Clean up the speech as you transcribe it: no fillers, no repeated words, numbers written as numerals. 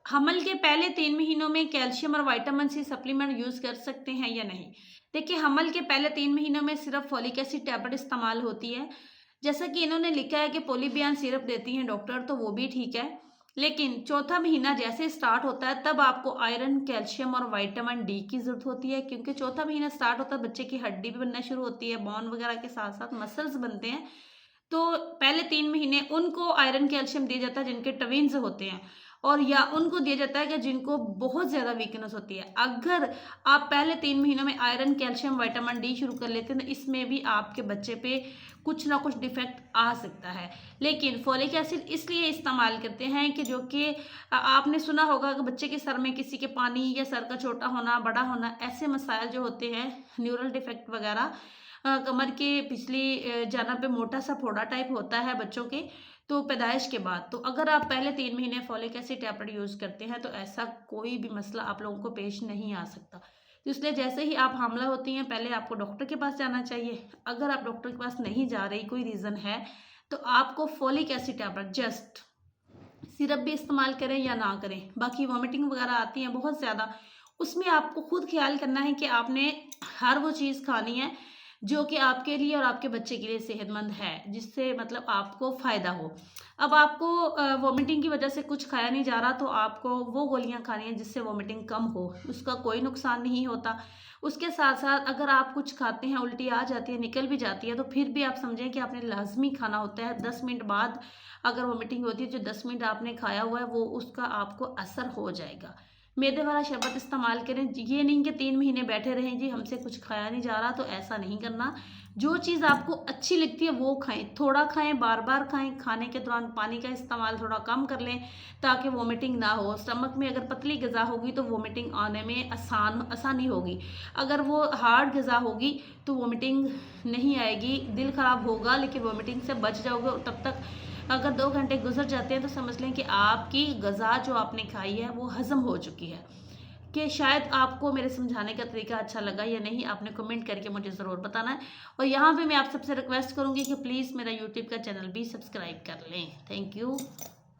हमल के पहले 3 महीनों में कैल्शियम और विटामिन सी सप्लीमेंट यूज़ कर सकते हैं या नहीं? देखिए, हमल के पहले 3 महीनों में सिर्फ़ फ़ोलिक एसिड टैबलेट इस्तेमाल होती है। जैसा कि इन्होंने लिखा है कि पॉलीबियान सिरप देती हैं डॉक्टर, तो वो भी ठीक है। लेकिन चौथा महीना जैसे स्टार्ट होता है, तब आपको आयरन, कैल्शियम और विटामिन डी की ज़रूरत होती है, क्योंकि चौथा महीना स्टार्ट होता है, बच्चे की हड्डी भी बनना शुरू होती है, बोन वगैरह के साथ-साथ मसल्स बनते हैं। तो पहले 3 महीने उनको आयरन, कैल्शियम दिया जाता है जिनके ट्विन्स होते हैं, और या उनको दिया जाता है कि जिनको बहुत ज़्यादा वीकनेस होती है। अगर आप पहले 3 महीनों में आयरन, कैल्शियम, विटामिन डी शुरू कर लेते हैं, तो इसमें भी आपके बच्चे पे कुछ ना कुछ डिफेक्ट आ सकता है। लेकिन फोलिक एसिड इसलिए इस्तेमाल करते हैं कि जो कि आपने सुना होगा कि बच्चे के सर में किसी के पानी या सर का छोटा होना, बड़ा होना, ऐसे मसाइल जो होते हैं, न्यूरल डिफेक्ट वगैरह, कमर के पिछली जगह पे मोटा सा फोड़ा टाइप होता है बच्चों के, तो पैदाइश के बाद, तो अगर आप पहले 3 महीने फॉलिक एसिड टैबलेट यूज़ करते हैं, तो ऐसा कोई भी मसला आप लोगों को पेश नहीं आ सकता। तो इसलिए जैसे ही आप हामला होती हैं, पहले आपको डॉक्टर के पास जाना चाहिए। अगर आप डॉक्टर के पास नहीं जा रही, कोई रीज़न है, तो आपको folic acid tablet just syrup भी इस्तेमाल करें या ना करें। बाकी वॉमिटिंग वगैरह आती है बहुत ज़्यादा, उसमें आपको खुद ख्याल करना है कि आपने हर वो चीज़ खानी है जो कि आपके लिए और आपके बच्चे के लिए सेहतमंद है, जिससे मतलब आपको फ़ायदा हो। अब आपको वॉमिटिंग की वजह से कुछ खाया नहीं जा रहा, तो आपको वो गोलियाँ खानी हैं जिससे वॉमिटिंग कम हो, उसका कोई नुकसान नहीं होता। उसके साथ-साथ अगर आप कुछ खाते हैं, उल्टी आ जाती है, निकल भी जाती है, तो फिर भी आप समझें कि आपने लाज़मी खाना होता है। 10 मिनट बाद अगर वॉमिटिंग होती है, जो 10 मिनट आपने खाया हुआ है, वो उसका आपको असर हो जाएगा। मैदे वाला शरबत इस्तेमाल करें, ये नहीं कि 3 महीने बैठे रहें जी हमसे कुछ खाया नहीं जा रहा, तो ऐसा नहीं करना। जो चीज़ आपको अच्छी लगती है वो खाएँ, थोड़ा खाएँ, बार-बार खाएँ, खाने के दौरान पानी का इस्तेमाल थोड़ा कम कर लें ताकि वॉमिटिंग ना हो। स्टमक में अगर पतली ग़िज़ा होगी तो वॉमिटिंग आने में आसानी होगी। अगर वो हार्ड ग़िज़ा होगी तो वॉमिटिंग नहीं आएगी, दिल ख़राब होगा लेकिन वॉमिटिंग से बच जाओगे, और तब तक अगर 2 घंटे गुजर जाते हैं तो समझ लें कि आपकी ग़िज़ा जो आपने खाई है वो हज़म हो चुकी है। कि शायद आपको मेरे समझाने का तरीका अच्छा लगा या नहीं, आपने कमेंट करके मुझे ज़रूर बताना है। और यहाँ पे मैं आप सबसे रिक्वेस्ट करूँगी कि प्लीज़ मेरा यूट्यूब का चैनल भी सब्सक्राइब कर लें। Thank you.